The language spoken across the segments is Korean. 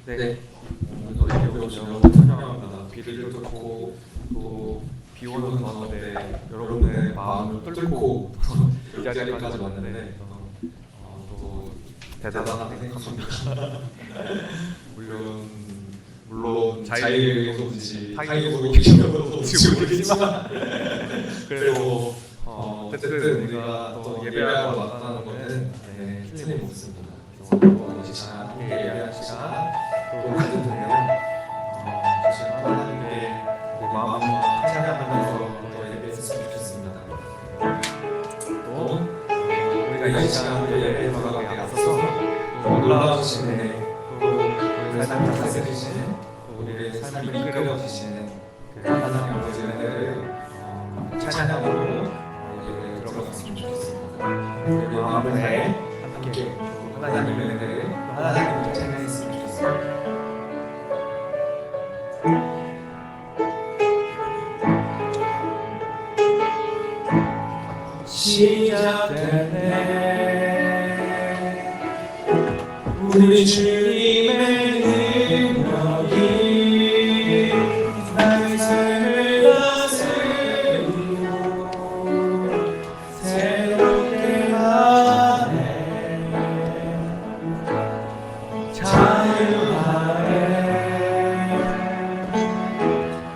네. 오늘도 예배 오시면 찬양합니다. 비를 뚫고 또 비오는 가운데 여러분의 마음을 뚫고 이 자리까지 왔는데 또 대단하다고 생각합니다. 물론 자의에 의해서든지 타인의 의도로든지 모르겠지만 그래도 어쨌든 우리가 또 예배하러 왔다는 것은 틀림없습니다. 이 시간 함께 예배할 시간 또 가졌는데요. 하나님께 마음을 찬양하면서 또 예배했으면 좋겠습니다. 또 우리가 이 시간 예배 나가게 앞서서 놀라우시네 또 우리의 삶을 다스리시는 우리의 삶을 이끌어주시는 그 하나님 아버지를 찬양으로 예배에 들어갔으면 좋겠습니다. 우리 마음을 다해 함께 하나님의 은혜를 하나님을 찬양했으면 좋겠습니다. 시작되네 우리 주님의 능력이 나의 삶을 다스리고 새롭게 하네 자유하네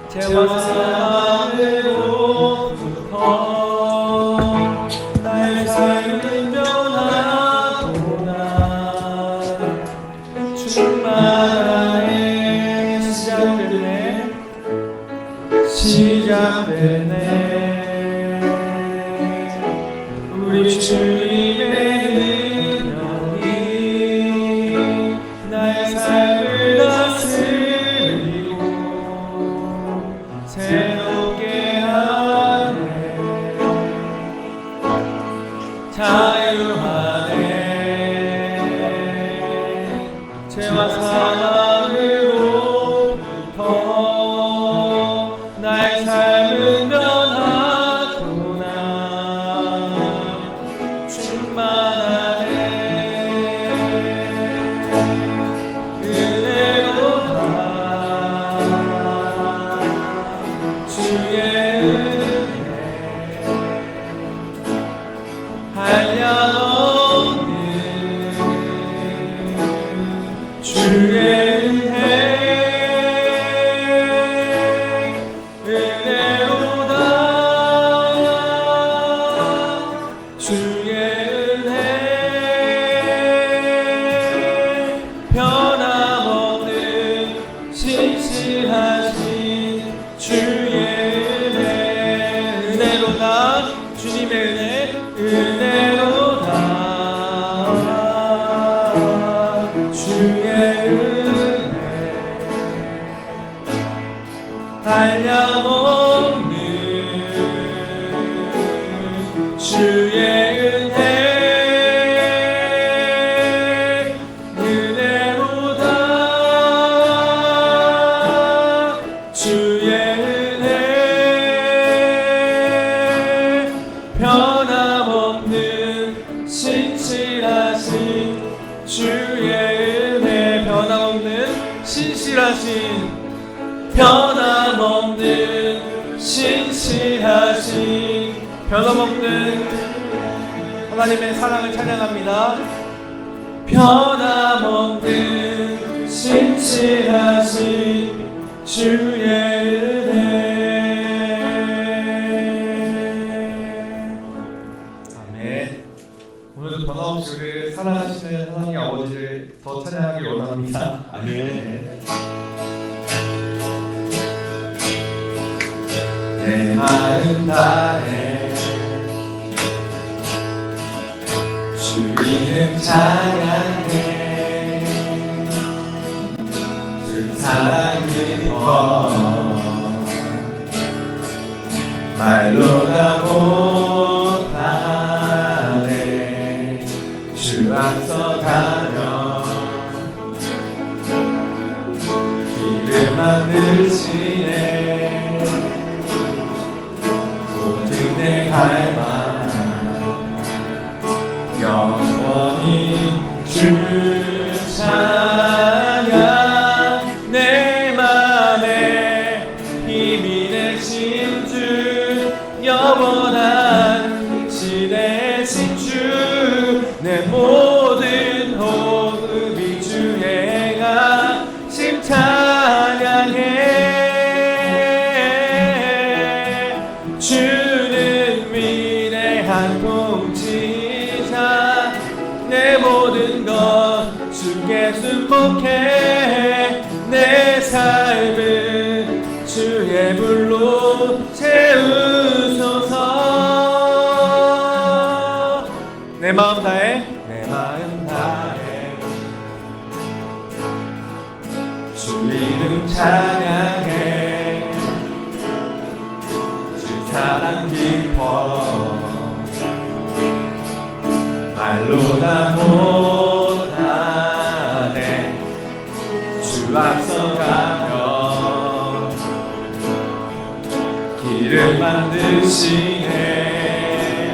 죄와 사망으로부터 나의 삶은 변하구나 충만하네 시작되네 우리 주님의 능력이 나의 삶을 다스리고 새롭게 하네 자유하네 죄와 사망으로부터 나의 삶은 변하구나 충만하네 은혜로다 주의 은혜 한량없는 주의 은혜 은혜로다 주의 은혜 변함없는 신실하신 주의 은혜 은혜로다 주님의 은혜 은혜로다 주의 은혜 한량없는 주의 은혜 은혜로다 주의 은혜 변함없는 신실하신 주의 은혜 변함없는 신실하신 변함없는 신실하신 변함없는 하나님의 사랑을 찬양합니다. 변함없는 신실하신 주의 은혜 아멘. 오늘도 변함없이 우리를 사랑하시는 하나님 아버지를 더 찬양하기 원합니다. 아멘. 내 마음 다해 주 이름 찬양해 주 사랑 깊어 말로 다 못하네 주 앞서 가며 길을 만드시네 내 갈망 영원히 주 찬양 통치자 내 모든 것 주께 순복해 내 삶을 주의 불로 채우소서 내 마음 다해 주 이름 찬양해 주 사랑 깊어 말로 다 못하네 주 앞서가며 길을 만드시네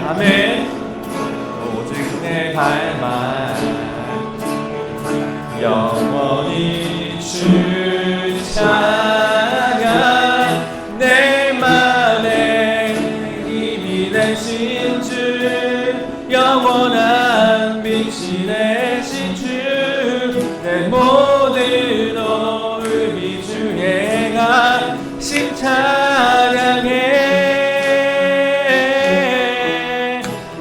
아멘 오직 내 발만 영원히 주 찬양 내 맘에 힘이 되신 주 영원한 빛이 되신 주 내 모든 의미 주의 가심 찬양해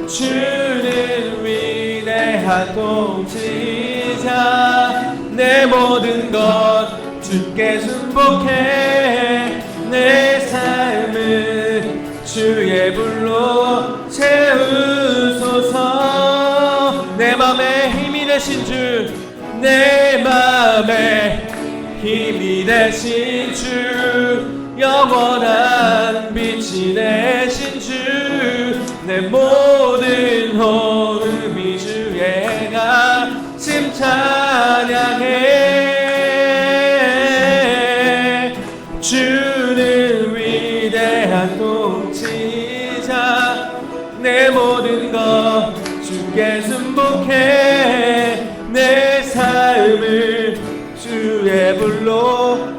주는 위대한 통치자 내 모든 것 주께 순복해 내 삶을 주의 불로 채우소서 내 맘에 힘이 되신 주 내 맘에 힘이 되신 주 영원한 빛이 되신 주 내 모든 호흡이 주의 가심 찬양해 주는 위대한 통치자 내 모든 것 주께 순복해 내 삶을 주의 불로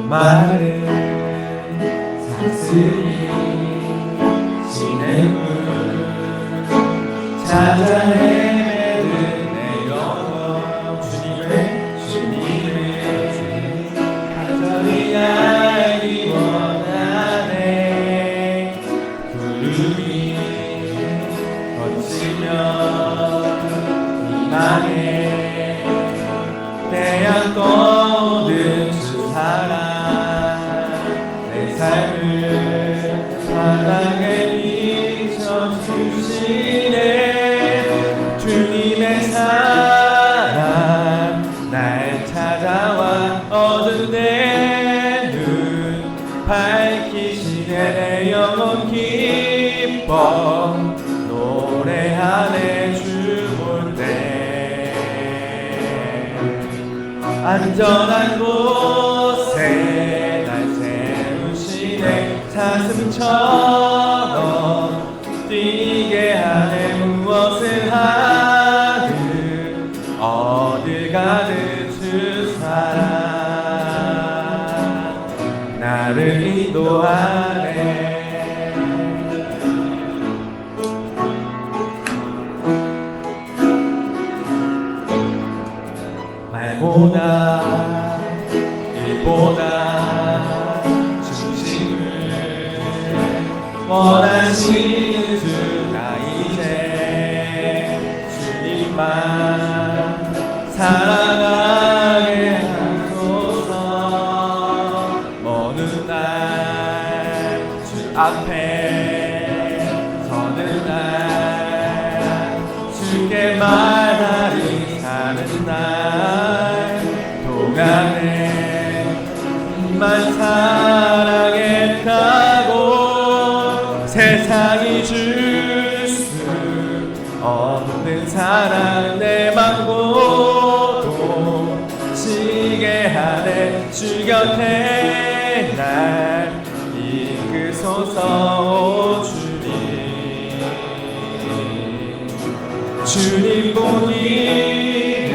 마른 사슬이 시냇물 찾아 헤매는 내 영혼 주님을 간절히 알기 원하네 구름이 거치며 희망에 태양 떠오른 주 사랑 삶을 바닥에 비춰주시네 주님의 사랑 날 찾아와 어두운 내 눈 밝히시네 내 영혼 기뻐 노래하네 주 볼 때 안전한 곳에 사슴처럼 뛰게 하네 무엇을 하든 어딜 가든 주 사랑 나를 인도하네 말보다 일보다 원하시는 주가 이제 주님만 사랑하게 하소서 먼 날 주 앞에 서는 날 주께 말하리 사는 날 동안에 만 사랑했다고 세상이 줄 수 없는 사랑 내 맘 고동치게 하네 주 곁에 하소서. 주님 보기를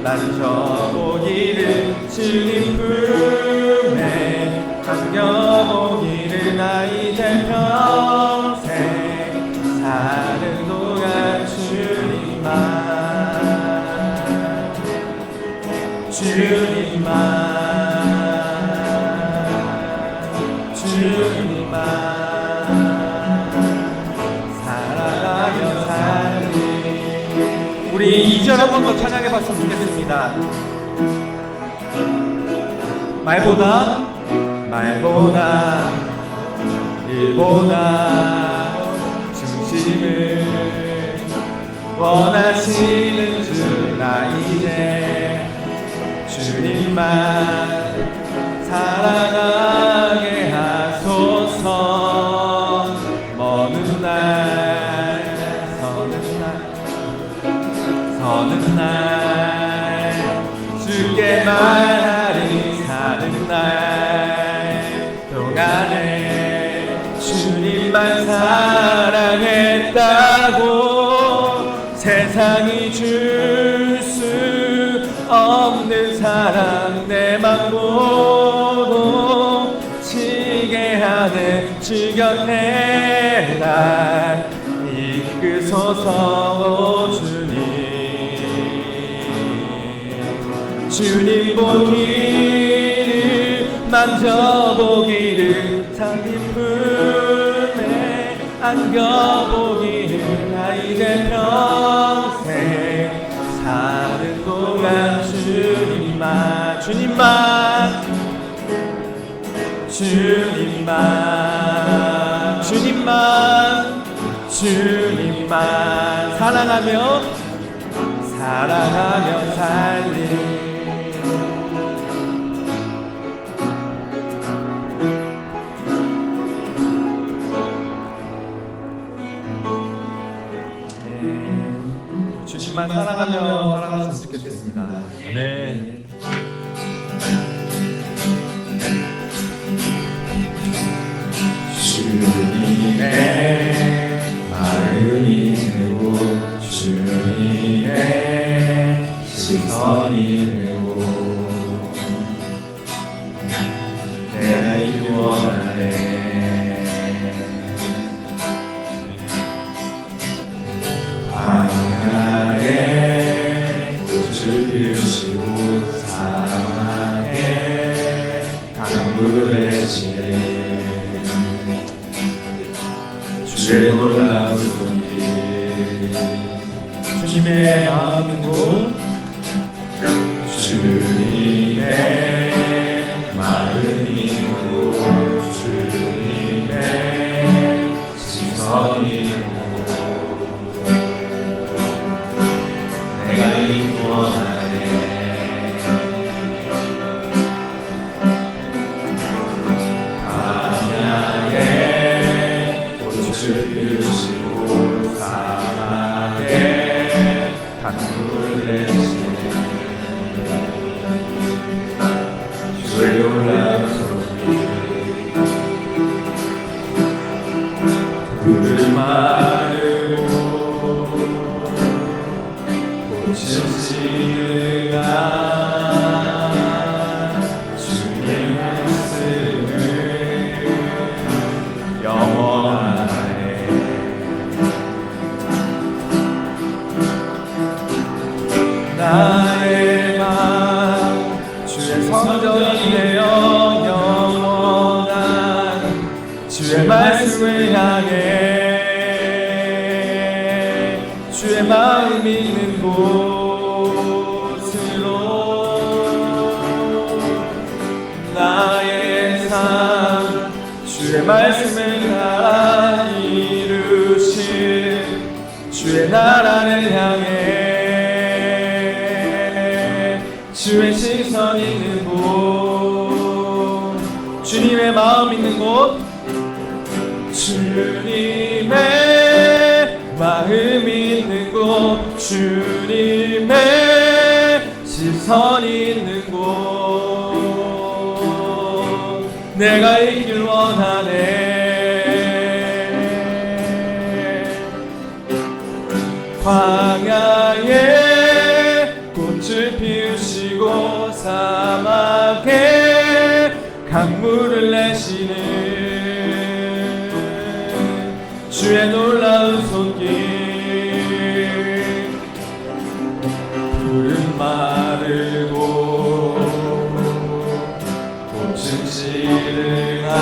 만져보기를 주님 품에 안겨보기를 나 이제 평생 사는 동안 주님만 사랑하며 살리. 우리 2절 한 번 더 찬양해 봤으면 좋겠습니다. 말보다 일보다 중심을 원하시는 주 나 이제 주님만 사랑하게 하소서. 서는 날 주께 말하리. 사는 날 동안에 주님만 사랑했다고 세상이 줄 수 없는 사랑 내 맘 보고 지게 하는 주 곁에 날 이끄소서. 주님 보기를 만져보기를 자기 품에 안겨보기를 나 이제 평생 사는 동안 주님만 사랑하며 살리. 주님만 사랑하며 살아갔으면 좋겠습니다. 네. 주님의 마음이 되고 주님의 시선이 되고 내가 이기 원하네. 꽃을 피우시고 사랑하게 강물에 지내 주의 놀라운 손길 주님의 마음이고 주님의 마음이고 주님의 시선이고 내가 원하네. 밤야에 꽃을 피우시고 사막에 강물을 내시네 주의 놀라운 손길 그를 마르고 주시가 주의 말씀을 영원하네. 나의 맘 주의 성전이 되어 영원한 주의 말씀을 향해 주의 마음 있는 곳으로 나의 삶 주의 말씀을 다 이루신 주의 나라를 향해 주의 시선 있는 곳 주님의 마음 있는 곳 주님의 마음 있는 곳 주님의 시선 있는 곳 내가 있길 원하네. 광야에 꽃을 피우시고 사막에 강물을 내시는 주의 놀라운 손길 푸른 마르고 꽃은 시름한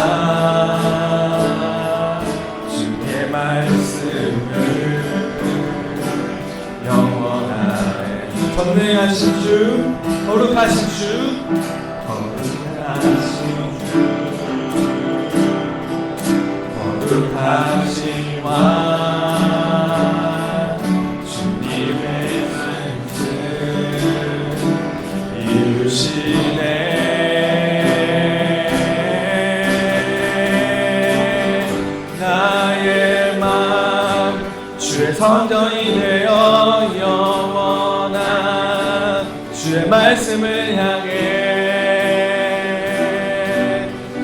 주의 말씀을 영원하게 전능하신 주 거룩하신 주 거룩하신 왕 주님의 말씀 이루시네 나의 맘 주의 성전이 되어 영원한 주의 말씀을 향해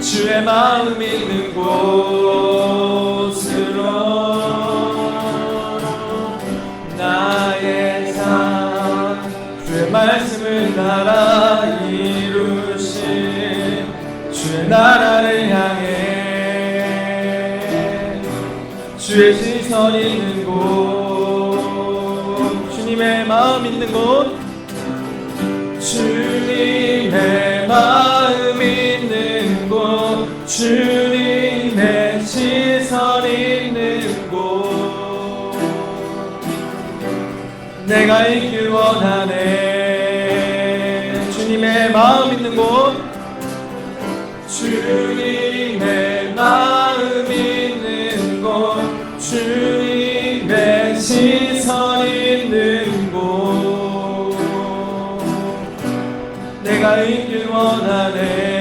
주의 마음 있는 곳으로 나의 삶 주의 말씀을 따라 이루신 주의 나라를 향해 주의 시선 있는 곳 주님의 마음 있는 곳 주님의 마음 있는 곳 주님의 시선 있는 곳 내가 있길 원하네 주님의 마음 있는 곳 주님의 마음 있는 곳 주님의 시선 있는 곳 내가 있길 원하네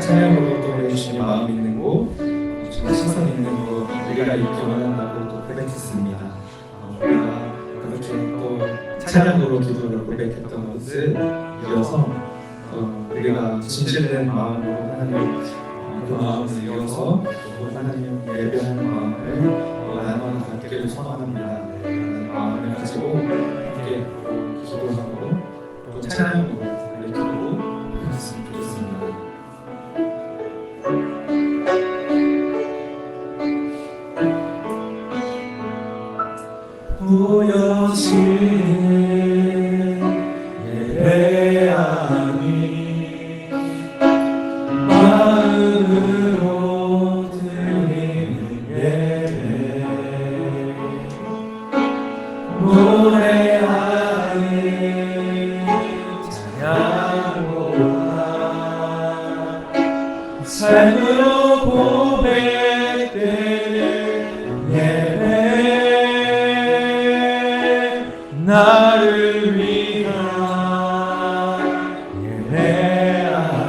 찬양으로 또 주님의 마음 있는 곳 주님의 시선 있는 곳 우리가 있길 원한다고 또 고백했습니다. 우리가 그렇게 또 찬양으로 기도를 고백했던 것을 이어서 우리가 진실된 마음으로 하나님 그 마음을 이어서 또 하나님 예배하는 마음을 나눠 갖기를 소원합니다. 라는 마음을 가지고 함께 기도하고 또 찬양으로 기도로 했으면 좋겠습니다. 보여지는 예배하니 마음으로 드리는 예배 노래하는 찬양보다 삶으로 고백되는 예배 나를 위한 예배하니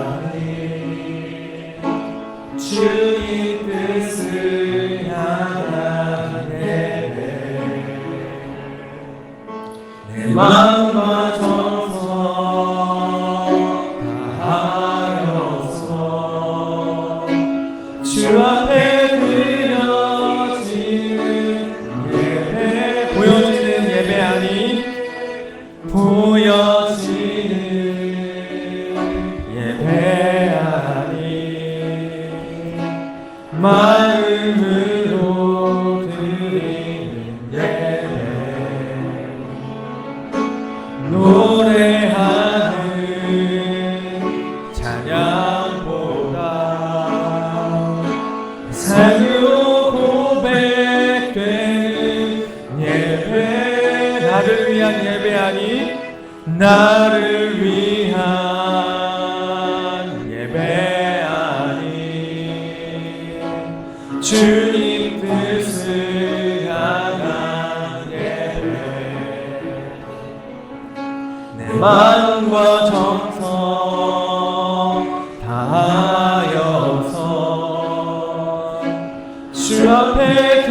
주님 뜻을 향한 예배 내 마음과 정성 다하여서 주 앞에 드려지는 예배 보여지는 예배 아니 보여지는 예배하니 마음으로 드리는 예배 노래하는 찬양보다 삶으로 고백되는 예배 나를 위한 예배하니 나를 위한 예배하니 주님 뜻을 향한 예배 내 마음과 정성 다하여서 주 앞에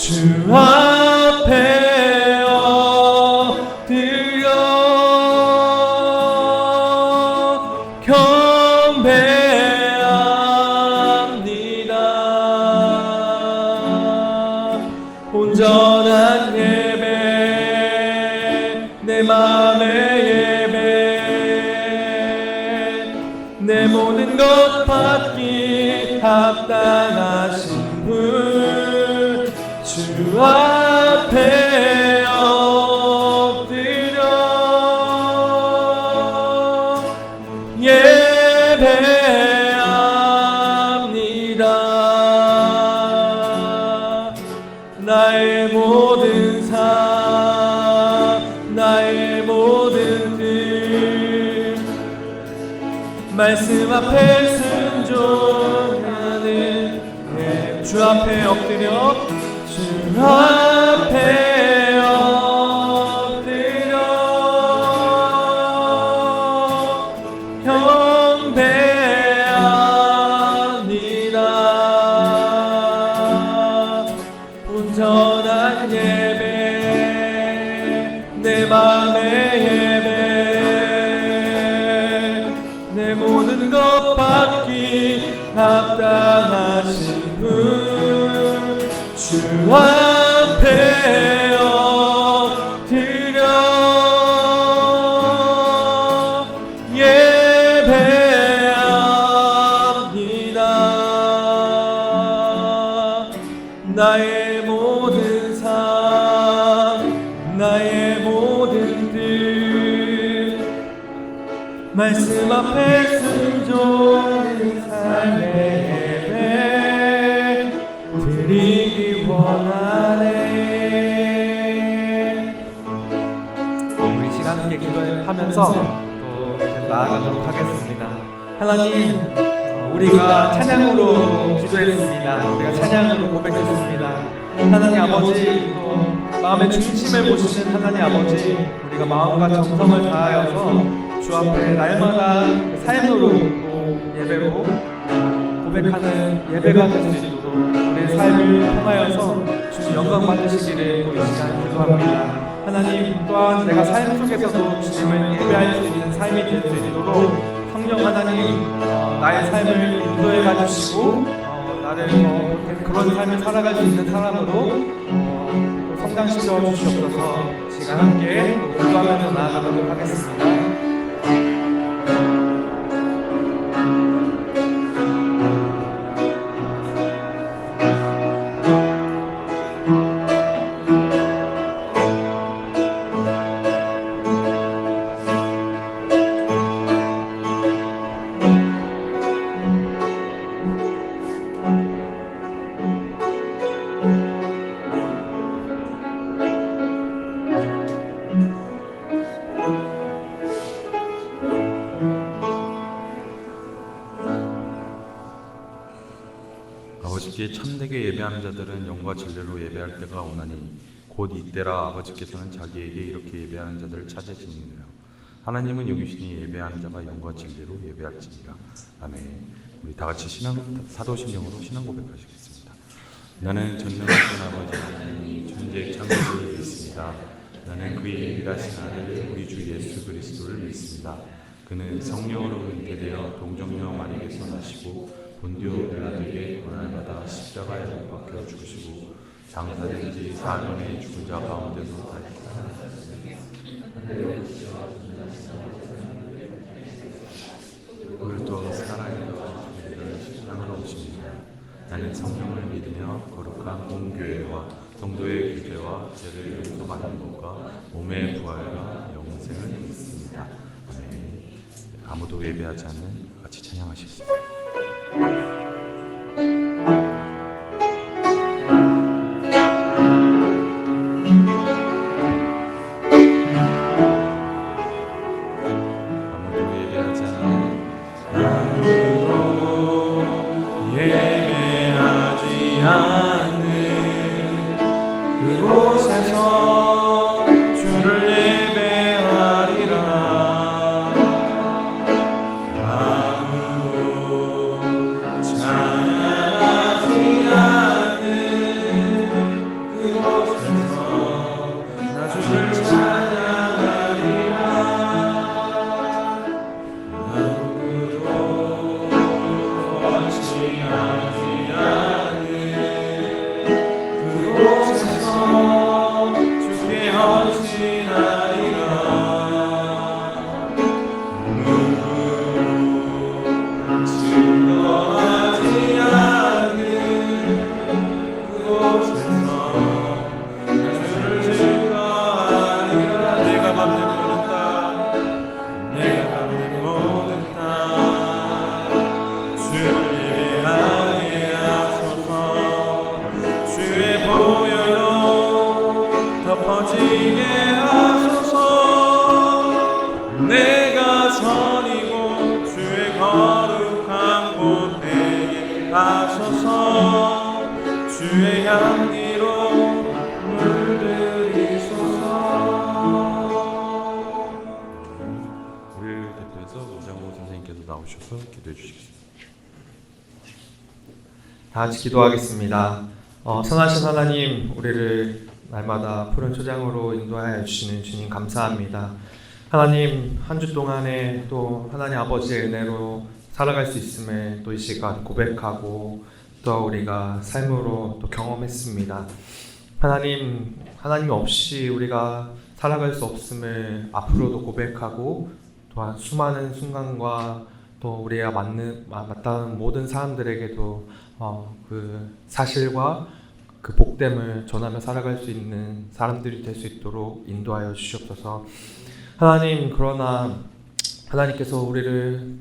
주 앞에 엎드려 경배합니다. 온전한 예배, 내 맘의 예배, 내 모든 것 받기 합당하신 분, 주 앞에 엎드려 예배합니다. 나의 모든 삶, 나의 모든 뜻, 말씀 앞에 순종하는 주 앞에 엎드려, 주 앞에 엎드려 경배합니다. 온전한 예배, 내 맘의 예배, 내 모든 것 받기 합당하신 분, 주 앞에 엎드려 예배합니다. 나의 모든 삶, 나의 모든 뜻, 말씀 앞에 순종하는 삶의 예배 드리기 원하네. 우리 시간 함께 기도하면서 또 나아가도록 하겠습니다. 하나님, 우리가 찬양으로 기도했습니다. 우리가 찬양으로 고백했습니다. 하나님 아버지, 마음의 중심을 보시는 하나님 아버지, 우리가 마음과 정성을 다하여서 주 앞에 날마다 삶으로 예배로 고백하는 예배가 될 수 있도록 우리의 삶을 통하여서 주님 영광 받으시기를 또 이 시간 기도합니다. 하나님, 또한 내가 삶 속에서도 주님을 예배할 수 있는 삶이 될 수 있도록 성령 하나님, 나의 삶을 인도해 가주시고 나를 그런 삶을 살아갈 수 있는 사람으로 성장시켜 주시옵소서. 시간 함께 기도하면서 나아가도록 하겠습니다. 아버지께 참되게 예배하는 자들은 영과 진리로 예배할 때가 오나니 곧 이때라. 아버지께서는 자기에게 이렇게 예배하는 자들을 찾으시느니라. 하나님은 여기시니 예배하는 자가 영과 진리로 예배할지니라. 아멘. 우리 다 같이 사도신경으로 신앙 고백하시겠습니다. 나는 전능하신 아버지 하나님 존재 창조주를 믿습니다. 나는 그의 일하신 아들 우리 주 예수 그리스도를 믿습니다. 그는 성령으로 잉태되어 동정녀 마리에게서 나시고 본디오 빌라도에게 고난받아 십자가에 못 박혀 죽으시고 장사된 지 4년에 죽은 자 가운데서 다시 오늘도 살아있는 우리를 십자가로 오십니다. 나는 성령을 믿으며 거룩한 공교회와 성도의 교제와 죄를 용서받는 것과 몸의 부활과 영생을 믿습니다. 아멘. 아무도 예배하지 않는 같이 찬양하시겠습니다. 그곳에서 주를 예배하리라. 아무도 나 주를 찬양하리라. 아무도 원치 아니하는 그곳에서 주께 헌신하리라. 누구도 증거하지 않은 그곳에서 주를 증거하리라. 내가 밟는 모든 땅, 내가 밟는 모든 땅, 주를 예배하게 하소서. 주의 보혈로 덮어지게 하소서. 내가 선이고 주의 거룩한 곳 되게 하소서. 주의 향기로 물들이소서. 우리를 대표해서 우장호 선생님께서 나오셔서 기도해 주시겠습니다. 다 같이 기도하겠습니다. 선하신 하나님, 우리를 날마다 푸른 초장으로 인도하여 주시는 주님 감사합니다. 하나님, 한 주 동안에 또 하나님 아버지의 은혜로 살아갈 수 있음을 또 이 시간 고백하고 또 우리가 삶으로 또 경험했습니다. 하나님 없이 우리가 살아갈 수 없음을 앞으로도 고백하고 또한 수많은 순간과 또 우리가 맞닿은 모든 사람들에게도 그 사실과 그 복됨을 전하며 살아갈 수 있는 사람들이 될 수 있도록 인도하여 주시옵소서. 하나님, 그러나 하나님께서 우리를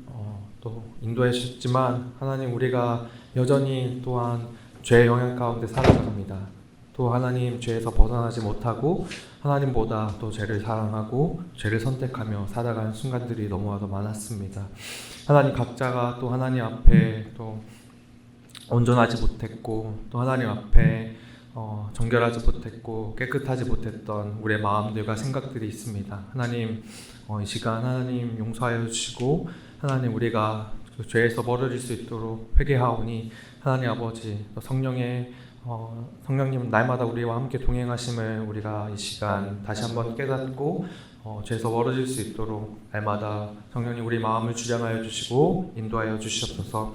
또 인도해 주셨지만 하나님, 우리가 여전히 또한 죄의 영향 가운데 살아갑니다. 또 하나님, 죄에서 벗어나지 못하고 하나님보다 또 죄를 사랑하고 죄를 선택하며 살아가는 순간들이 너무나도 많았습니다. 하나님, 각자가 또 하나님 앞에 또 온전하지 못했고 또 하나님 앞에 정결하지 못했고 깨끗하지 못했던 우리의 마음들과 생각들이 있습니다. 하나님, 이 시간 하나님 용서하여 주시고 하나님, 우리가 그 죄에서 멀어질 수 있도록 회개하오니 하나님 아버지, 성령님 날마다 우리와 함께 동행하심을 우리가 이 시간 다시 한번 깨닫고 죄에서 멀어질 수 있도록 날마다 성령님 우리 마음을 주장하여 주시고 인도하여 주시옵소서.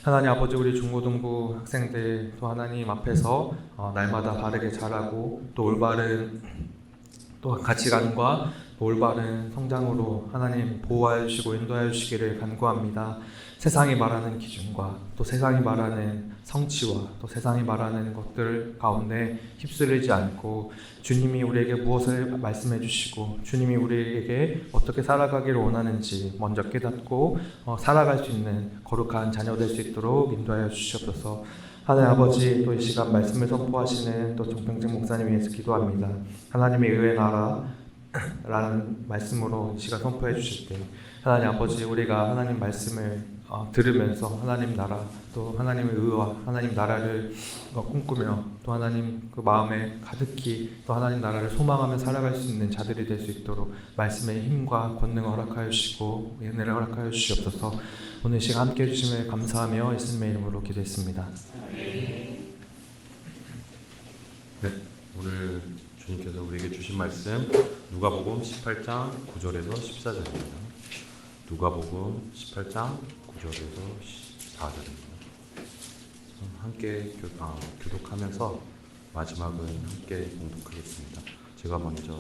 하나님 아버지, 우리 중고등부 학생들 또 하나님 앞에서 날마다 바르게 자라고 또 올바른 또 가치관과 또 올바른 성장으로 하나님 보호하여 주시고 인도하여 주시기를 간구합니다. 세상이 말하는 기준과 또 세상이 말하는 성취와 또 세상이 말하는 것들 가운데 휩쓸리지 않고 주님이 우리에게 무엇을 말씀해 주시고 주님이 우리에게 어떻게 살아가기를 원하는지 먼저 깨닫고 살아갈 수 있는 거룩한 자녀 될 수 있도록 인도하여 주시옵소서. 하나님 아버지, 또 이 시간 말씀을 선포하시는 또 정평진 목사님 위해서 기도합니다. 하나님의 의의 나라라는 말씀으로 이 시간 선포해 주실 때 하나님 아버지, 우리가 하나님 말씀을 들으면서 하나님 나라 또 하나님의 의와 하나님 나라를 꿈꾸며 또 하나님 그 마음에 가득히 또 하나님 나라를 소망하며 살아갈 수 있는 자들이 될 수 있도록 말씀의 힘과 권능을 허락하여 주시고 은혜를 허락하여 주시옵소서. 오늘 시간 함께해 주심을 감사하며 예수님의 이름으로 기도했습니다. 네, 오늘 주님께서 우리에게 주신 말씀 누가복음 18장 9절에서 14절입니다. 누가복음 18장 9절에서 14절입니다. 함께 교독하면서 마지막은 함께 봉독하겠습니다. 제가 먼저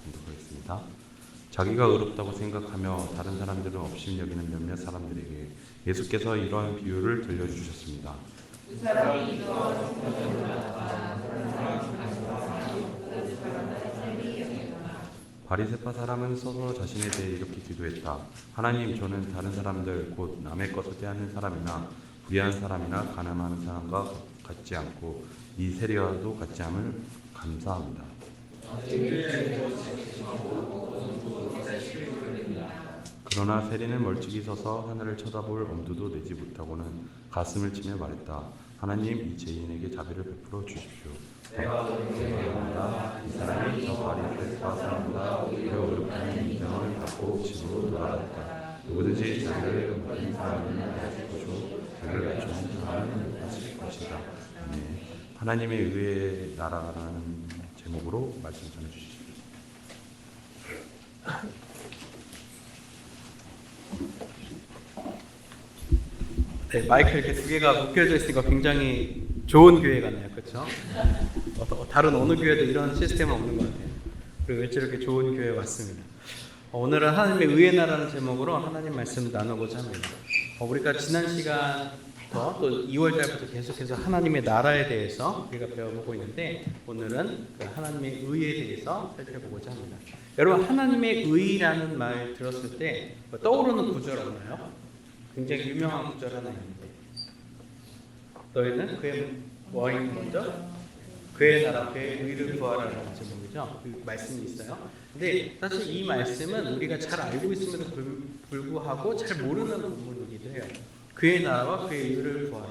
봉독하겠습니다. 자기가 의롭다고 생각하며 다른 사람들은 업심 여기는 몇몇 사람들에게 예수께서 이러한 비유를 들려주셨습니다. 바리새파 사람은 서서 자신에 대해 이렇게 기도했다. 하나님, 저는 다른 사람들 곧 남의 것을 떼하는 사람이나 불의한 사람이나 가늠하는 사람과 같지 않고 이 세리와도 같지 않음을 감사합니다. 그러나 세리는 멀찍이 서서 하늘을 쳐다볼 엄두도 내지 못하고는 가슴을 치며 말했다. 하나님, 이 죄인에게 자비를 베풀어 주십시오. 이 사람이 저 바리새파 사람보다 오히려 어렵다는 인정을 받고 집으로 돌아갔다. 누구든지 자기를 높인 사람은 낮을 것이고 자기를 낮추는 사람은 높아질 것이다. 하나님의 의의 나라라는 제목으로 말씀 전해 주시죠. 네, 마이크 이렇게 두 개가 묶여져 있으니까 굉장히 좋은 교회 같네요, 그렇죠? 다른 어느 교회도 이런 시스템은 없는 것 같아요. 그리고 왜 이렇게 좋은 교회에 왔습니다. 오늘은 하나님의 의의 나라는 제목으로 하나님 말씀 나누고자 합니다. 우리가 지난 시간부터 또 2월 달부터 계속해서 하나님의 나라에 대해서 우리가 배워보고 있는데 오늘은 그 하나님의 의에 대해서 살펴보고자 합니다. 여러분, 하나님의 의라는 말 들었을 때 떠오르는 구절 없나요? 굉장히 유명한 구절 하나 있는데, 너희는 그의 뭐인 먼저 그의 나라 그의 의를 구하라라는 제목이죠. 그 말씀이 있어요. 근데 사실 이 말씀은 우리가 잘 알고 있음에도 불구하고 잘 모르는 부분이기도 해요. 그의 나라와 그의 의를 구하라.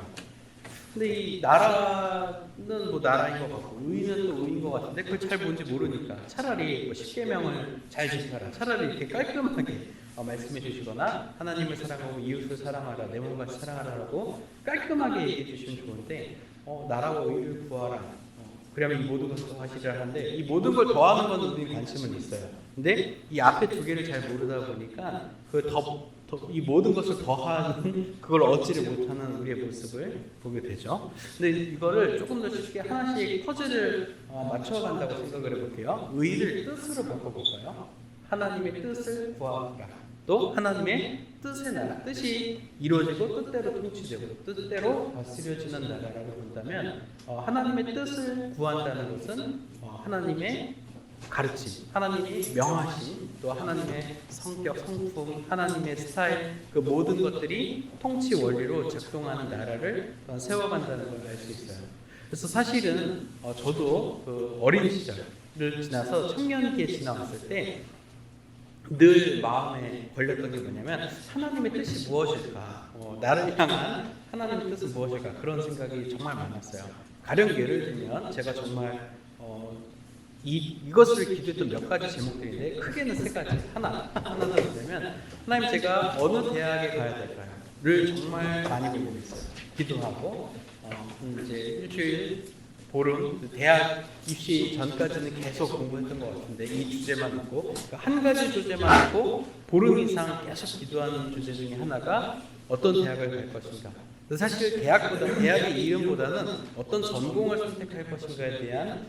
근데 이 나라는 뭐 나라인 것 같고 의는 또 의인 것 같은데 그걸 잘 뭔지 모르니까 차라리 뭐 십계명을 잘 지켜라, 차라리 이렇게 깔끔하게 말씀해 주시거나 하나님을 사랑하고 이웃을 사랑하라, 내 몸같이 사랑하라라고 깔끔하게 얘기해 주시면 좋은데 나라와 의를 구하라, 그러면 이 모든 것을 더하시리라 하는데 이 모든 걸 더하는 건 우리 관심은 있어요. 근데 이 앞에 두 개를 잘 모르다 보니까 이 모든 것을 더하는 그걸 얻지를 못하는 우리의 모습을 보게 되죠. 근데 이거를 조금 더 쉽게 하나씩 퍼즐을 맞춰간다고 생각을 해볼게요. 의를 뜻으로 바꿔볼까요? 하나님의 뜻을 구하라. 또 하나님의 뜻의 나라, 뜻이 이루어지고 뜻대로 통치되고 뜻대로 다스려지는 나라라고 본다면 하나님의 뜻을 구한다는 것은 하나님의 가르침, 하나님이 명하신, 또 하나님의 성격, 성품, 하나님의 스타일, 그 모든 것들이 통치 원리로 작동하는 나라를 세워간다는 걸 알 수 있어요. 그래서 사실은 저도 그 어린 시절을 지나서 청년기에 지나왔을 때 늘 마음에 걸렸던 게 뭐냐면 하나님의 뜻이 무엇일까? 나를 향한 하나님의 뜻은 무엇일까? 그런 생각이 정말 많았어요. 가령 예를 들면 제가 정말 이것을 기도했던 몇 가지 제목들인데 크게는 세 가지. 하나는 뭐냐면 하나님, 제가 어느 대학에 가야 될까요?를 정말 많이 고민했어요. 기도하고 이제 일주일 보름, 대학 입시 전까지는 계속 공부했던 것 같은데 이 주제만 있고, 한 가지 주제만 있고 보름 이상 계속 기도하는 주제 중에 하나가 어떤 대학을 갈 것인가. 사실 대학의 이름보다는 어떤 전공을 선택할 것인가에 대한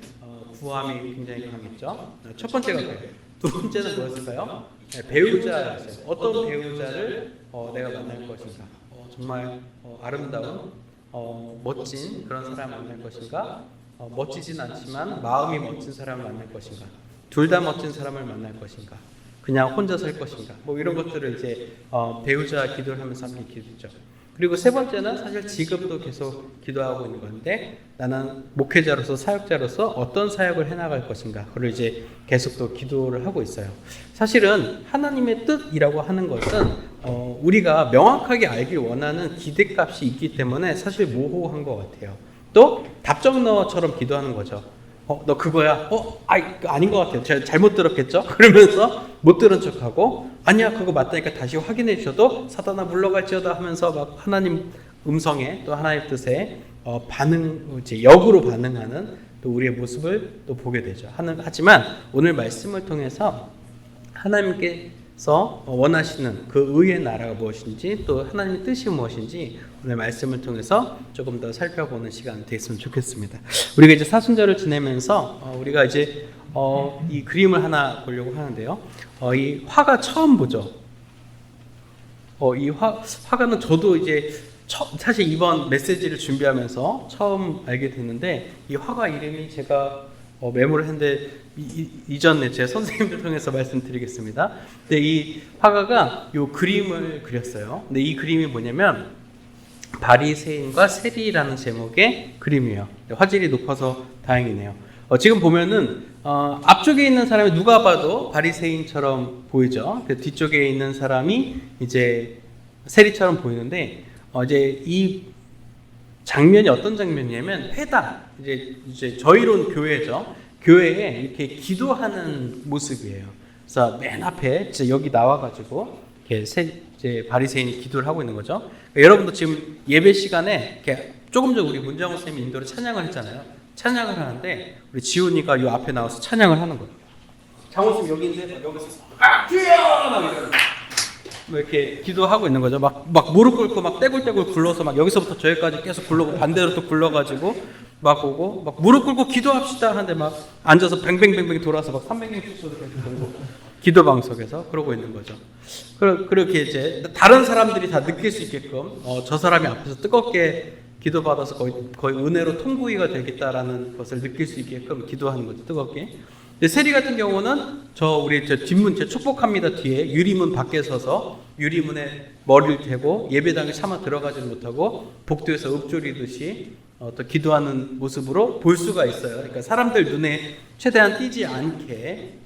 구함이 굉장히 강했죠. 첫 번째가 그래요. 두 번째는 무엇일까요? 배우자였어요. 어떤 배우자를 내가 만날 것인가. 정말 아름다운 멋진 그런 사람을 만날 것인가, 멋지진 않지만 마음이 멋진 사람을 만날 것인가, 둘 다 멋진 사람을 만날 것인가, 그냥 혼자 살 것인가, 뭐 이런 것들을 이제 배우자 기도를 하면서 함께 기도했죠. 그리고 세 번째는 사실 지금도 계속 기도하고 있는 건데, 나는 목회자로서 사역자로서 어떤 사역을 해나갈 것인가, 그걸 이제 계속 또 기도를 하고 있어요. 사실은 하나님의 뜻이라고 하는 것은 우리가 명확하게 알길 원하는 기대값이 있기 때문에 사실 모호한 것 같아요. 또 답정너처럼 기도하는 거죠. 너 그거야? 아닌 것 같아요. 제가 잘못 들었겠죠? 그러면서 못 들은 척하고, 아니야 그거 맞다니까 다시 확인해 주셔도 사단아 물러갈지어다 하면서 막 하나님 음성에, 또 하나님 뜻에 이제 역으로 반응하는 또 우리의 모습을 또 보게 되죠. 하지만 오늘 말씀을 통해서 하나님께서 원하시는 그 의의 나라가 무엇인지, 또 하나님의 뜻이 무엇인지 오늘 말씀을 통해서 조금 더 살펴보는 시간 됐으면 좋겠습니다. 우리가 이제 사순절을 지내면서 우리가 이제 이 그림을 하나 보려고 하는데요. 이 화가 처음 보죠. 이 화가는 저도 이제 사실 이번 메시지를 준비하면서 처음 알게 됐는데, 이 화가 이름이 제가 메모를 했는데 이전에 제 선생님들 통해서 말씀드리겠습니다. 근데 이 화가가 이 그림을 그렸어요. 근데 이 그림이 뭐냐면 바리새인과 세리라는 제목의 그림이에요. 화질이 높아서 다행이네요. 지금 보면은 앞쪽에 있는 사람이 누가 봐도 바리새인처럼 보이죠. 뒤쪽에 있는 사람이 이제 세리처럼 보이는데, 이제 이 장면이 어떤 장면이냐면 회당, 이제 저희론 교회죠. 교회에 이렇게 기도하는 모습이에요. 그래서 맨 앞에 이제 여기 나와가지고 이렇게 이제 바리새인이 기도를 하고 있는 거죠. 그러니까 여러분도 지금 예배 시간에 이렇게 조금 전 우리 문정호 선생님이 인도로 찬양을 했잖아요. 찬양을 하는데 우리 지훈이가 요 앞에 나와서 찬양을 하는 거예요. 장호님 여기 있는데 여기서 주여 막 이러는 뭐 이렇게 기도하고 있는 거죠. 막 무릎 꿇고 막 떼굴떼굴 굴러서 막 여기서부터 저기까지 계속 굴러고 반대로 또 굴러가지고 막 오고 막 무릎 꿇고 기도합시다 하는데 막 앉아서 뱅뱅뱅뱅 돌아서 막 360도도 계속 돌고 기도 방석에서 그러고 있는 거죠. 그렇게 이제 다른 사람들이 다 느낄 수 있게끔 저 사람이 앞에서 뜨겁게 기도받아서 거의 은혜로 통구이가 되겠다라는 것을 느낄 수 있게끔 기도하는 거죠. 뜨겁게. 세리 같은 경우는 우리 뒷문 제 축복합니다 뒤에 유리문 밖에 서서 유리문에 머리를 대고 예배당에 차마 들어가지 못하고 복도에서 읊조리듯이 또 기도하는 모습으로 볼 수가 있어요. 그러니까 사람들 눈에 최대한 띄지 않게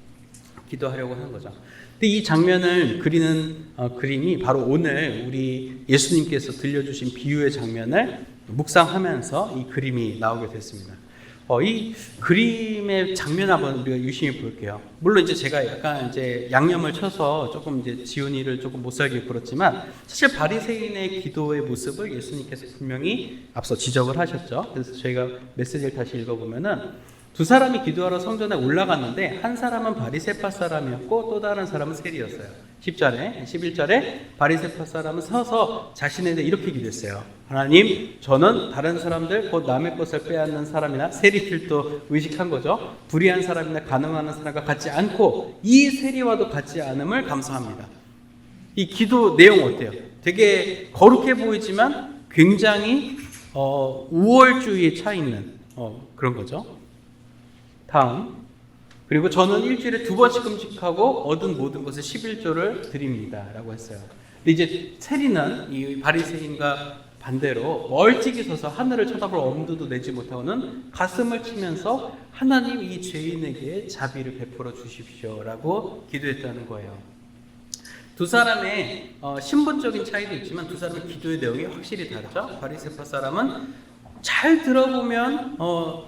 기도하려고 하는 거죠. 근데 이 장면을 그리는 그림이 바로 오늘 우리 예수님께서 들려주신 비유의 장면을 묵상하면서 이 그림이 나오게 됐습니다. 이 그림의 장면 한번 우리가 유심히 볼게요. 물론 이제 제가 약간 이제 양념을 쳐서 조금 이제 지훈이를 조금 못 살게 굴었지만 사실 바리새인의 기도의 모습을 예수님께서 분명히 앞서 지적을 하셨죠. 그래서 저희가 메시지를 다시 읽어보면은 두 사람이 기도하러 성전에 올라갔는데 한 사람은 바리새파 사람이었고 또 다른 사람은 세리였어요. 10절에 11절에 바리새파 사람은 서서 자신에 대해 이렇게 기도했어요. 하나님, 저는 다른 사람들 곧 남의 것을 빼앗는 사람이나 세리들도 의식한 거죠. 불의한 사람이나 간음하는 사람과 같지 않고 이 세리와도 같지 않음을 감사합니다. 이 기도 내용 어때요? 되게 거룩해 보이지만 굉장히 우월주의에 차 있는 그런 거죠. 다음, 그리고 저는 일주일에 2번씩 금식하고 얻은 모든 것을 11조를 드립니다 라고 했어요. 근데 이제 세리는 이 바리새인과 반대로 멀찍이 서서 하늘을 쳐다볼 엄두도 내지 못하고는 가슴을 치면서 하나님 이 죄인에게 자비를 베풀어 주십시오 라고 기도했다는 거예요. 두 사람의 신분적인 차이도 있지만 두 사람의 기도의 내용이 확실히 다르죠. 바리새파 사람은 잘 들어보면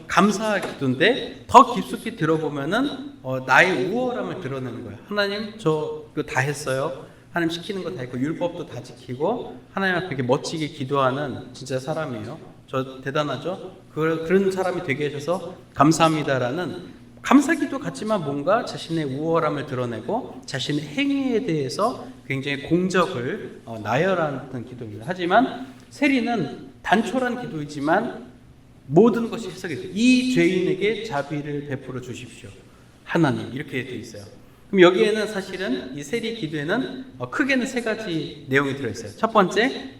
감사할 기도인데 더 깊숙이 들어보면은 나의 우월함을 드러내는 거예요. 하나님 저 이거 다 했어요. 하나님 시키는 거 다 했고 율법도 다 지키고 하나님 앞에 이렇게 멋지게 기도하는 진짜 사람이에요. 저 대단하죠? 그런 사람이 되게 해주셔서 감사합니다라는 감사기도 같지만 뭔가 자신의 우월함을 드러내고 자신의 행위에 대해서 굉장히 공적을 나열하는 기도입니다. 하지만 세리는 단촐한 기도이지만 모든 것이 해석이 돼요. 이 죄인에게 자비를 베풀어 주십시오. 하나님 이렇게 되어 있어요. 그럼 여기에는 사실은 이 세리 기도에는 크게는 3가지 내용이 들어있어요. 첫 번째,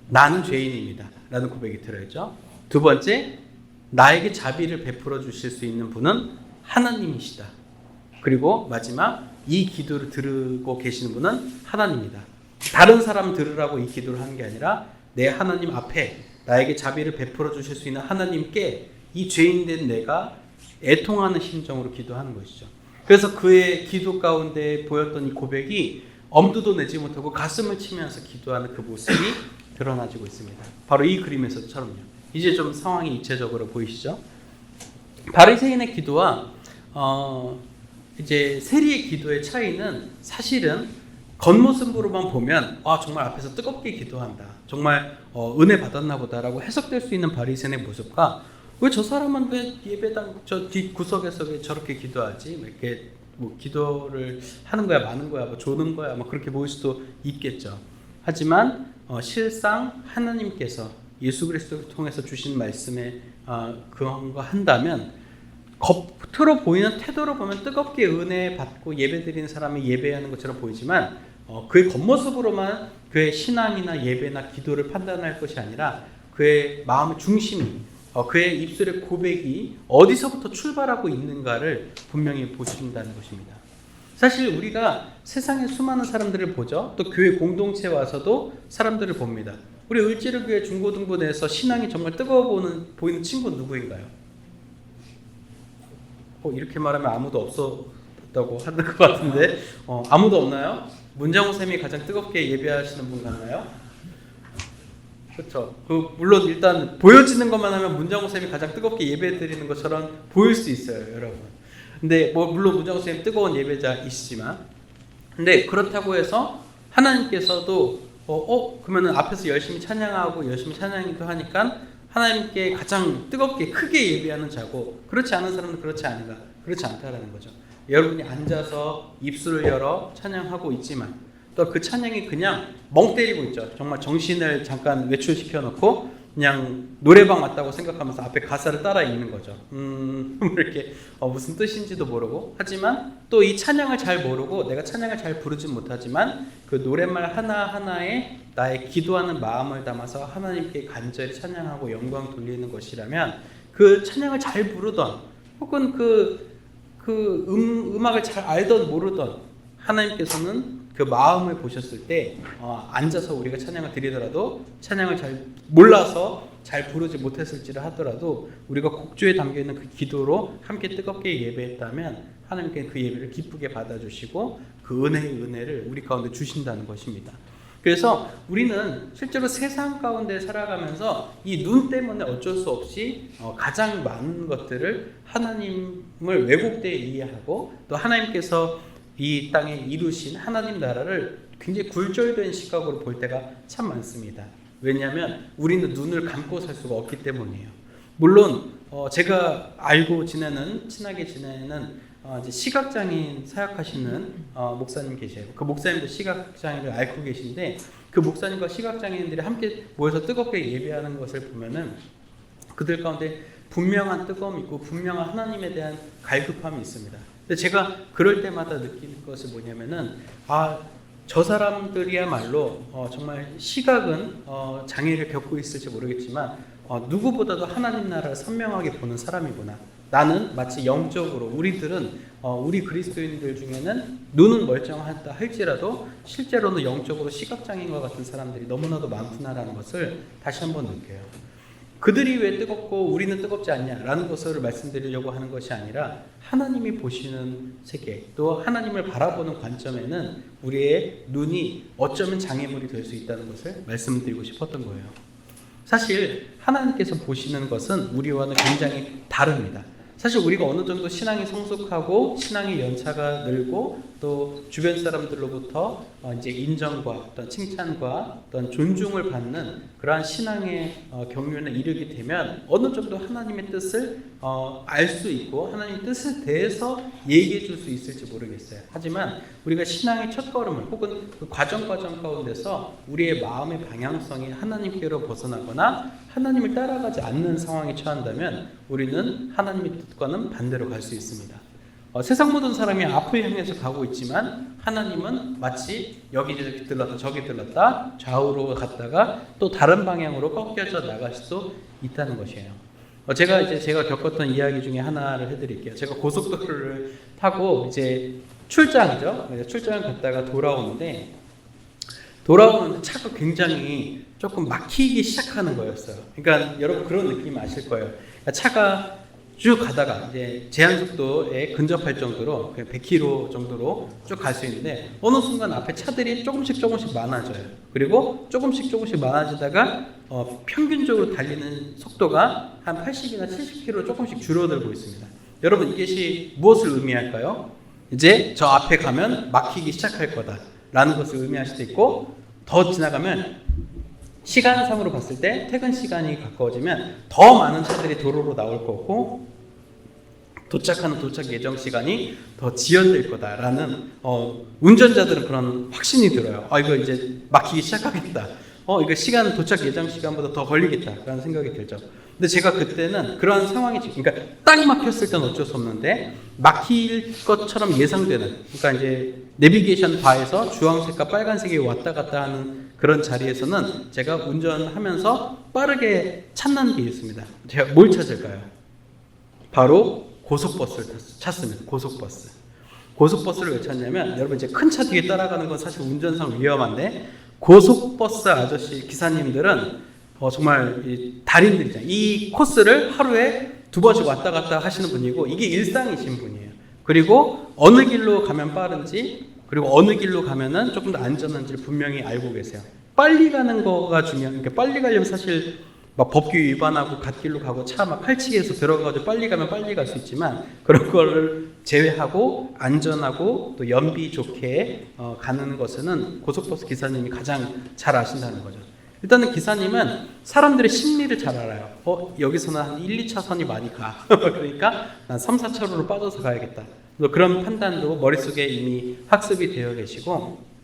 나는 죄인입니다 라는 고백이 들어있죠. 두 번째, 나에게 자비를 베풀어 주실 수 있는 분은 하나님이시다. 그리고 마지막, 이 기도를 들고 계시는 분은 하나님이다. 다른 사람 들으라고 이 기도를 하는 게 아니라 내 하나님 앞에 나에게 자비를 베풀어 주실 수 있는 하나님께 이 죄인된 내가 애통하는 심정으로 기도하는 것이죠. 그래서 그의 기도 가운데 보였던 이 고백이 엄두도 내지 못하고 가슴을 치면서 기도하는 그 모습이 드러나지고 있습니다. 바로 이 그림에서처럼요. 이제 좀 상황이 입체적으로 보이시죠? 바리새인의 기도와 이제 세리의 기도의 차이는 사실은 겉모습으로만 보면 정말 앞에서 뜨겁게 기도한다. 정말 은혜 받았나 보다라고 해석될 수 있는 바리새인의 모습과 왜 저 사람은 왜 예배당 저 뒷구석에서 왜 저렇게 기도하지? 이렇게 기도를 하는 거야, 마는 거야, 조는 거야, 그렇게 보일 수도 있겠죠. 하지만 실상 하나님께서 예수 그리스도를 통해서 주신 말씀에 그런 거 한다면 겉으로 보이는 태도로 보면 뜨겁게 은혜 받고 예배드리는 사람이 예배하는 것처럼 보이지만 그의 겉모습으로만 그의 신앙이나 예배나 기도를 판단할 것이 아니라 그의 마음의 중심이 그의 입술의 고백이 어디서부터 출발하고 있는가를 분명히 보신다는 것입니다. 사실 우리가 세상에 수많은 사람들을 보죠. 또 교회 공동체에 와서도 사람들을 봅니다. 우리 을지로교회 중고등부 내에서 신앙이 정말 뜨거워 보이는 친구는 누구인가요? 이렇게 말하면 아무도 없었다고 하는 것 같은데 아무도 없나요? 문장호 쌤이 가장 뜨겁게 예배하시는 분 같나요? 그렇죠. 물론 일단 보여지는 것만 하면 문장호 쌤이 가장 뜨겁게 예배드리는 것처럼 보일 수 있어요, 여러분. 근데 물론 문장호 쌤이 뜨거운 예배자이시지만, 근데 그렇다고 해서 하나님께서도 그러면은 앞에서 열심히 찬양하고 열심히 찬양기도 하니까 하나님께 가장 뜨겁게 크게 예배하는 자고 그렇지 않은 사람은 그렇지 않은가? 그렇지 않다라는 거죠. 여러분이 앉아서 입술을 열어 찬양하고 있지만 또 그 찬양이 그냥 멍 때리고 있죠. 정말 정신을 잠깐 외출시켜 놓고 그냥 노래방 왔다고 생각하면서 앞에 가사를 따라 읽는 거죠. 이렇게 무슨 뜻인지도 모르고 하지만 또 이 찬양을 잘 모르고 내가 찬양을 잘 부르진 못하지만 그 노랫말 하나하나에 나의 기도하는 마음을 담아서 하나님께 간절히 찬양하고 영광 돌리는 것이라면 그 찬양을 잘 부르던 혹은 음악을 잘 알던 모르던 하나님께서는 그 마음을 보셨을 때 앉아서 우리가 찬양을 드리더라도 찬양을 잘 몰라서 잘 부르지 못했을지라 하더라도 우리가 곡조에 담겨있는 그 기도로 함께 뜨겁게 예배했다면 하나님께 그 예배를 기쁘게 받아주시고 그 은혜를 우리 가운데 주신다는 것입니다. 그래서 우리는 실제로 세상 가운데 살아가면서 이 눈 때문에 어쩔 수 없이 가장 많은 것들을 하나님을 왜곡되게 이해하고 또 하나님께서 이 땅에 이루신 하나님 나라를 굉장히 굴절된 시각으로 볼 때가 참 많습니다. 왜냐하면 우리는 눈을 감고 살 수가 없기 때문이에요. 물론 제가 알고 친하게 지내는 이제 시각장애인 사역하시는 목사님 계세요. 그 목사님도 시각장애를 앓고 계신데 그 목사님과 시각장애인들이 함께 모여서 뜨겁게 예배하는 것을 보면은 그들 가운데 분명한 뜨거움이 있고 분명한 하나님에 대한 갈급함이 있습니다. 근데 제가 그럴 때마다 느끼는 것이 뭐냐면은 저 사람들이야말로 정말 시각은 장애를 겪고 있을지 모르겠지만 누구보다도 하나님 나라를 선명하게 보는 사람이구나. 나는 마치 영적으로 우리들은 우리 그리스도인들 중에는 눈은 멀쩡하다 할지라도 실제로는 영적으로 시각장애인과 같은 사람들이 너무나도 많구나라는 것을 다시 한번 느껴요. 그들이 왜 뜨겁고 우리는 뜨겁지 않냐라는 것을 말씀드리려고 하는 것이 아니라 하나님이 보시는 세계 또 하나님을 바라보는 관점에는 우리의 눈이 어쩌면 장애물이 될 수 있다는 것을 말씀드리고 싶었던 거예요. 사실 하나님께서 보시는 것은 우리와는 굉장히 다릅니다. 사실 우리가 어느 정도 신앙이 성숙하고 신앙의 연차가 늘고 또 주변 사람들로부터 이제 인정과 어떤 칭찬과 어떤 존중을 받는 그러한 신앙의 경륜에 이르게 되면 어느 정도 하나님의 뜻을 알 수 있고 하나님의 뜻에 대해서 얘기해 줄 수 있을지 모르겠어요. 하지만 우리가 신앙의 첫 걸음을 혹은 그 과정 가운데서 우리의 마음의 방향성이 하나님께로 벗어나거나 하나님을 따라가지 않는 상황에 처한다면 우리는 하나님의 뜻과는 반대로 갈 수 있습니다. 세상 모든 사람이 앞을 향해서 가고 있지만 하나님은 마치 여기저기 들렀다 저기 들렀다 좌우로 갔다가 또 다른 방향으로 꺾여져 나갈 수도 있다는 것이에요. 제가 겪었던 이야기 중에 하나를 해드릴게요. 제가 고속도로를 타고 이제 출장이죠. 출장을 갔다가 돌아오는데 차가 굉장히 조금 막히기 시작하는 거였어요. 그러니까 여러분 그런 느낌 아실 거예요. 그러니까 차가 쭉 가다가 이제 제한 속도에 근접할 정도로 그냥 100km 정도로 쭉 갈 수 있는데 어느 순간 앞에 차들이 조금씩 많아져요. 그리고 조금씩 많아지다가 평균적으로 달리는 속도가 한 80이나 70km 조금씩 줄어들고 있습니다. 여러분 이것이 무엇을 의미할까요? 이제 저 앞에 가면 막히기 시작할 거다라는 것을 의미할 수도 있고 더 지나가면 시간상으로 봤을 때 퇴근 시간이 가까워지면 더 많은 차들이 도로로 나올 거고 도착하는 도착 예정 시간이 더 지연될 거다라는 운전자들은 그런 확신이 들어요. 이거 이제 막히기 시작하겠다. 이거 도착 예정 시간보다 더 걸리겠다라는 생각이 들죠. 근데 제가 그때는 그런 상황이 그러니까 딱 막혔을 때는 어쩔 수 없는데 막힐 것처럼 예상되는 그러니까 이제 내비게이션 바에서 주황색과 빨간색이 왔다 갔다 하는 그런 자리에서는 제가 운전하면서 빠르게 찾는 게 있습니다. 제가 뭘 찾을까요? 바로 고속버스를 찾습니다. 고속버스를 왜 찾냐면 여러분 이제 큰 차 뒤에 따라가는 건 사실 운전상 위험한데 고속버스 아저씨 기사님들은 정말 달인들이잖아요. 이 코스를 하루에 2번씩 왔다 갔다 하시는 분이고 이게 일상이신 분이에요. 그리고 어느 길로 가면 빠른지 그리고 어느 길로 가면은 조금 더 안전한지를 분명히 알고 계세요. 빨리 가는 거가 중요한 그러니까 빨리 가려면 사실 막 법규 위반하고 갓길로 가고 차 막 팔치기해서 들어가가지고 빨리 가면 빨리 갈 수 있지만 그런 거를 제외하고 안전하고 또 연비 좋게 가는 것은 고속버스 기사님이 가장 잘 아신다는 거죠. 일단은 기사님은 사람들의 심리를 잘 알아요. 여기서는 한 1, 2차선이 많이 가. 그러니까 난 3, 4차로로 빠져서 가야겠다. 그런 판단도 머릿속에 이미 학습이 되어 계시고,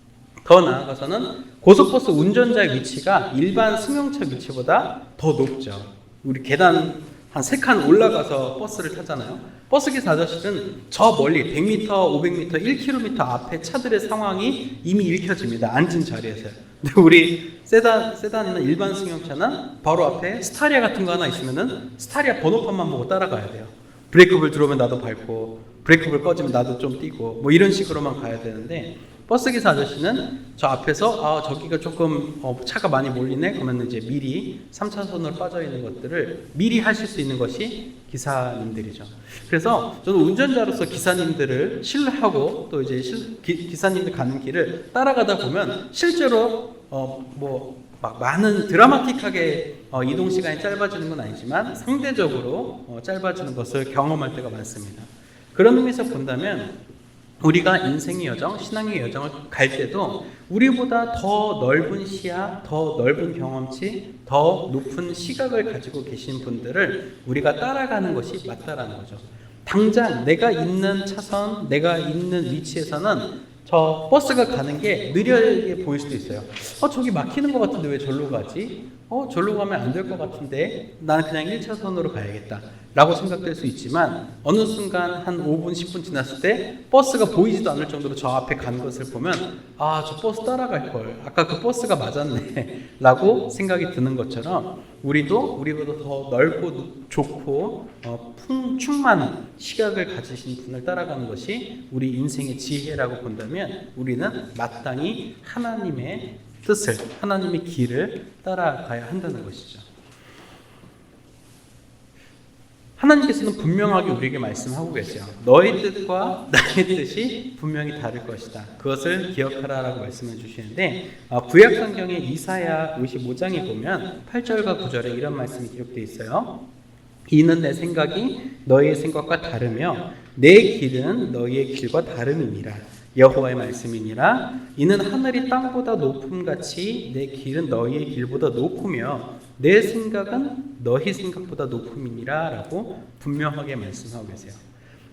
더 나아가서는 고속버스 운전자의 위치가 일반 승용차 위치보다 더 높죠. 우리 계단 한 3칸 올라가서 버스를 타잖아요. 버스기사 아저씨는 저 멀리 100m, 500m, 1km 앞에 차들의 상황이 이미 읽혀집니다. 앉은 자리에서요. 근데 우리 세단이나 일반 승용차는 바로 앞에 스타리아 같은 거 하나 있으면은 스타리아 번호판만 보고 따라가야 돼요. 브레이크불 들어오면 나도 밟고, 브레이크불 꺼지면 나도 좀 뛰고, 뭐 이런 식으로만 가야 되는데, 버스기사 아저씨는 저 앞에서 저기가 조금 차가 많이 몰리네 그러면 이제 미리 3차선으로 빠져 있는 것들을 미리 하실 수 있는 것이 기사님들이죠. 그래서 저는 운전자로서 기사님들을 신뢰하고 또 이제 기사님들 가는 길을 따라가다 보면 실제로 막 많은 드라마틱하게 이동 시간이 짧아지는 건 아니지만 상대적으로 짧아지는 것을 경험할 때가 많습니다. 그런 의미에서 본다면 우리가 인생의 여정, 신앙의 여정을 갈 때도 우리보다 더 넓은 시야, 더 넓은 경험치, 더 높은 시각을 가지고 계신 분들을 우리가 따라가는 것이 맞다라는 거죠. 당장 내가 있는 차선, 내가 있는 위치에서는 저 버스가 가는 게 느리게 보일 수도 있어요. 저기 막히는 것 같은데 왜 절로 가지? 절로 가면 안 될 것 같은데 나는 그냥 1차선으로 가야겠다 라고 생각될 수 있지만, 어느 순간 한 5분, 10분 지났을 때 버스가 보이지도 않을 정도로 저 앞에 간 것을 보면 저 버스 따라갈 걸, 아까 그 버스가 맞았네 라고 생각이 드는 것처럼 우리도 우리보다 더 넓고 좋고 풍만한 시각을 가지신 분을 따라가는 것이 우리 인생의 지혜라고 본다면, 우리는 마땅히 하나님의 뜻을, 하나님의 길을 따라가야 한다는 것이죠. 하나님께서는 분명하게 우리에게 말씀하고 계세요. 너의 뜻과 나의 뜻이 분명히 다를 것이다. 그것을 기억하라라고 말씀해 주시는데, 구약 성경의 이사야 55장에 보면 8절과 9절에 이런 말씀이 기록되어 있어요. 이는 내 생각이 너희의 생각과 다르며 내 길은 너희의 길과 다름이니라. 여호와의 말씀이니라. 이는 하늘이 땅보다 높음같이 내 길은 너희의 길보다 높으며 내 생각은 너희 생각보다 높음이니라 라고 분명하게 말씀하고 계세요.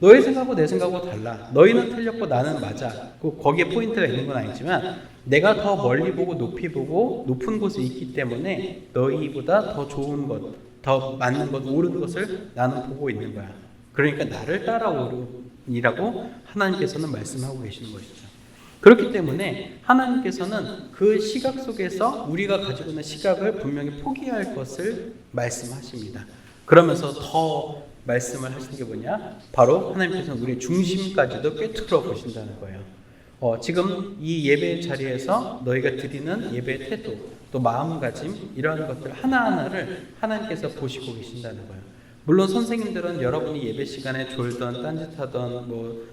너희 생각하고 내 생각하고 달라. 너희는 틀렸고 나는 맞아. 거기에 포인트가 있는 건 아니지만 내가 더 멀리 보고 높이 보고 높은 곳에 있기 때문에 너희보다 더 좋은 것, 더 맞는 것, 옳은 것을 나는 보고 있는 거야. 그러니까 나를 따라오리라고 하나님께서는 말씀하고 계시는 것이죠. 그렇기 때문에 하나님께서는 그 시각 속에서 우리가 가지고 있는 시각을 분명히 포기할 것을 말씀하십니다. 그러면서 더 말씀을 하시는 게 뭐냐? 바로 하나님께서는 우리의 중심까지도 꿰뚫어 보신다는 거예요. 지금 이 예배 자리에서 너희가 드리는 예배의 태도, 또 마음가짐, 이러한 것들 하나하나를 하나님께서 보시고 계신다는 거예요. 물론 선생님들은 여러분이 예배 시간에 졸던, 딴짓하던,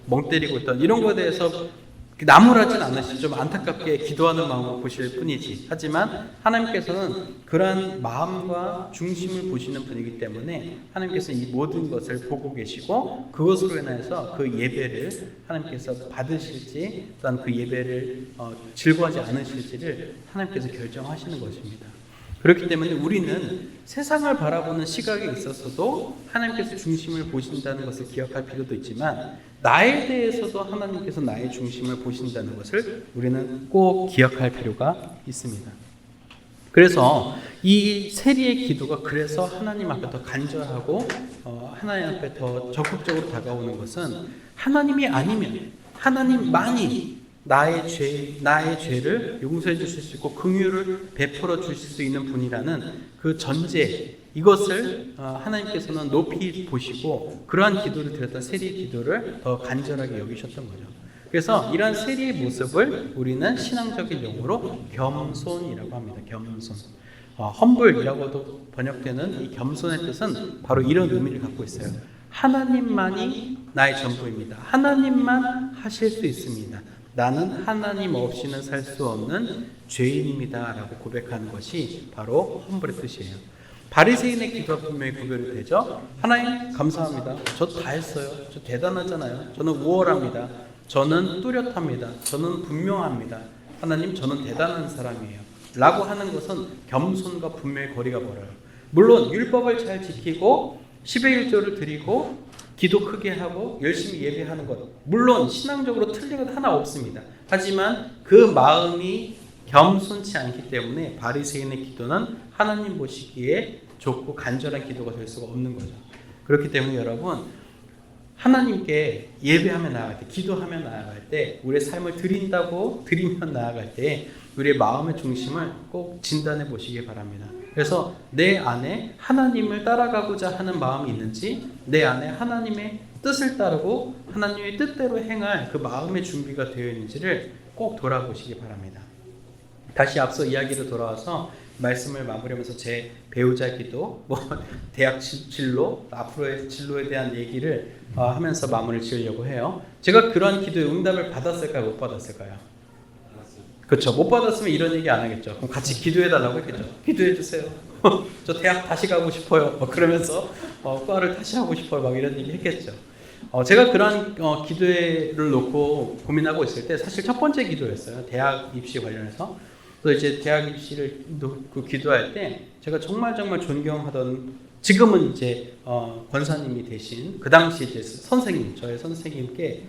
멍 때리고 있던 이런 거에 대해서 나무라진 않으시죠. 좀 안타깝게 기도하는 마음을 보실 뿐이지. 하지만 하나님께서는 그러한 마음과 중심을 보시는 분이기 때문에 하나님께서 이 모든 것을 보고 계시고, 그것으로 인해서 그 예배를 하나님께서 받으실지 또한 그 예배를 즐거워하지 않으실지를 하나님께서 결정하시는 것입니다. 그렇기 때문에 우리는 세상을 바라보는 시각에 있어서도 하나님께서 중심을 보신다는 것을 기억할 필요도 있지만, 나에 대해서도 하나님께서 나의 중심을 보신다는 것을 우리는 꼭 기억할 필요가 있습니다. 그래서 이 세리의 기도가 그래서 하나님 앞에 더 간절하고 하나님 앞에 더 적극적으로 다가오는 것은, 하나님이 아니면 하나님만이 나의 죄를 용서해 주실 수 있고 긍휼을 베풀어 주실 수 있는 분이라는 그 전제, 이것을 하나님께서는 높이 보시고 그러한 기도를 드렸던 세리의 기도를 더 간절하게 여기셨던 거죠. 그래서 이러한 세리의 모습을 우리는 신앙적인 용어로 겸손이라고 합니다. 겸손. 험블이라고도 번역되는 이 겸손의 뜻은 바로 이런 의미를 갖고 있어요. 하나님만이 나의 전부입니다. 하나님만 하실 수 있습니다. 나는 하나님 없이는 살 수 없는 죄인입니다 라고 고백하는 것이 바로 험블의 뜻이에요. 바리새인의 기도와 분명히 구별이 되죠. 하나님 감사합니다. 저 다 했어요. 저 대단하잖아요. 저는 우월합니다. 저는 뚜렷합니다. 저는 분명합니다. 하나님, 저는 대단한 사람이에요. 라고 하는 것은 겸손과 분명히 거리가 멀어요. 물론 율법을 잘 지키고 10의 1조를 드리고 기도 크게 하고 열심히 예배하는 것, 물론 신앙적으로 틀린 것 하나 없습니다. 하지만 그 마음이 겸손치 않기 때문에 바리새인의 기도는 하나님 보시기에 좁고 간절한 기도가 될 수가 없는 거죠. 그렇기 때문에 여러분, 하나님께 예배하며 나아갈 때, 기도하며 나아갈 때, 우리의 삶을 드리며 나아갈 때 우리의 마음의 중심을 꼭 진단해 보시기 바랍니다. 그래서 내 안에 하나님을 따라가고자 하는 마음이 있는지, 내 안에 하나님의 뜻을 따르고 하나님의 뜻대로 행할 그 마음의 준비가 되어 있는지를 꼭 돌아보시기 바랍니다. 다시 앞서 이야기로 돌아와서 말씀을 마무리하면서 제 배우자 기도, 대학 진로, 앞으로의 진로에 대한 얘기를 하면서 마무리를 지으려고 해요. 제가 그런 기도의 응답을 받았을까요? 못 받았을까요? 그렇죠. 못 받았으면 이런 얘기 안 하겠죠. 그럼 같이 기도해달라고 했겠죠. 기도해 주세요. 저 대학 다시 가고 싶어요. 그러면서 과를 다시 하고 싶어요. 막 이런 얘기 했겠죠. 제가 그런 기도를 놓고 고민하고 있을 때 사실 첫 번째 기도였어요. 대학 입시 관련해서. 또 이제 대학 입시를 놓고 기도할 때 제가 정말 존경하던, 지금은 이제 권사님이 되신 그 당시 이제 선생님, 저의 선생님께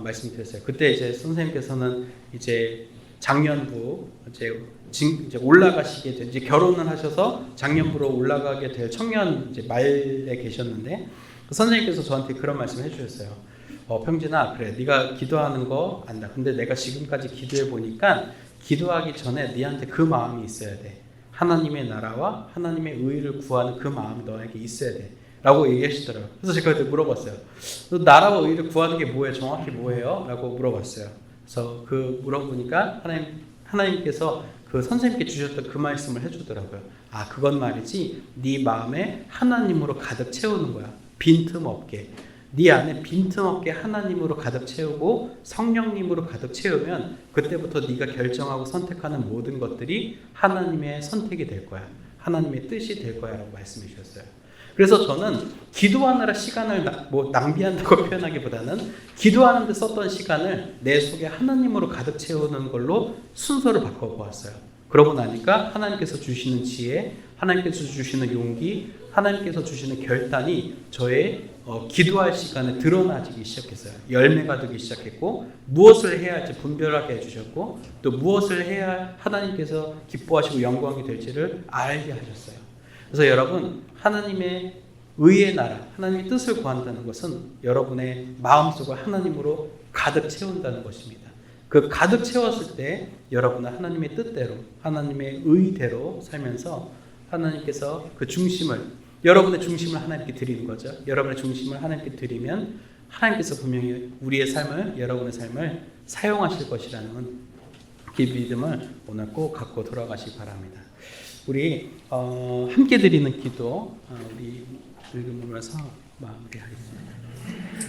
말씀드렸어요. 그때 이제 선생님께서는 이제 작년부 이제 올라가시게 된, 이제 결혼을 하셔서 작년부로 올라가게 될 청년 이제 말에 계셨는데, 그 선생님께서 저한테 그런 말씀을 해주셨어요. 평진아, 그래, 네가 기도하는 거 안다. 근데 내가 지금까지 기도해 보니까 기도하기 전에 네한테 그 마음이 있어야 돼. 하나님의 나라와 하나님의 의를 구하는 그 마음이 너에게 있어야 돼. 라고 얘기하시더라고요. 그래서 제가 그때 물어봤어요. 너 나라와 의를 구하는 게 뭐예요? 정확히 뭐예요? 라고 물어봤어요. 그래서 그 물어보니까 하나님께서 그 선생님께 주셨던 그 말씀을 해주더라고요. 아, 그건 말이지, 네 마음에 하나님으로 가득 채우는 거야. 빈틈없게. 네 안에 빈틈없게 하나님으로 가득 채우고 성령님으로 가득 채우면 그때부터 네가 결정하고 선택하는 모든 것들이 하나님의 선택이 될 거야. 하나님의 뜻이 될 거야 라고 말씀해 주셨어요. 그래서 저는 기도하느라 시간을 낭비한다고 표현하기보다는 기도하는 데 썼던 시간을 내 속에 하나님으로 가득 채우는 걸로 순서를 바꿔보았어요. 그러고 나니까 하나님께서 주시는 지혜, 하나님께서 주시는 용기, 하나님께서 주시는 결단이 저의 기도할 시간에 드러나기 시작했어요. 열매가 되기 시작했고, 무엇을 해야 할지 분별하게 해주셨고, 또 무엇을 해야 하나님께서 기뻐하시고 영광이 될지를 알게 하셨어요. 그래서 여러분, 하나님의 의의 나라, 하나님의 뜻을 구한다는 것은 여러분의 마음속을 하나님으로 가득 채운다는 것입니다. 그 가득 채웠을 때 여러분은 하나님의 뜻대로, 하나님의 의대로 살면서 하나님께서 그 중심을, 여러분의 중심을 하나님께 드리는 거죠. 여러분의 중심을 하나님께 드리면 하나님께서 분명히 우리의 삶을, 여러분의 삶을 사용하실 것이라는 그 믿음을 오늘 꼭 갖고 돌아가시기 바랍니다. 우리 함께 드리는 기도 우리 읽으면서 마무리하겠습니다.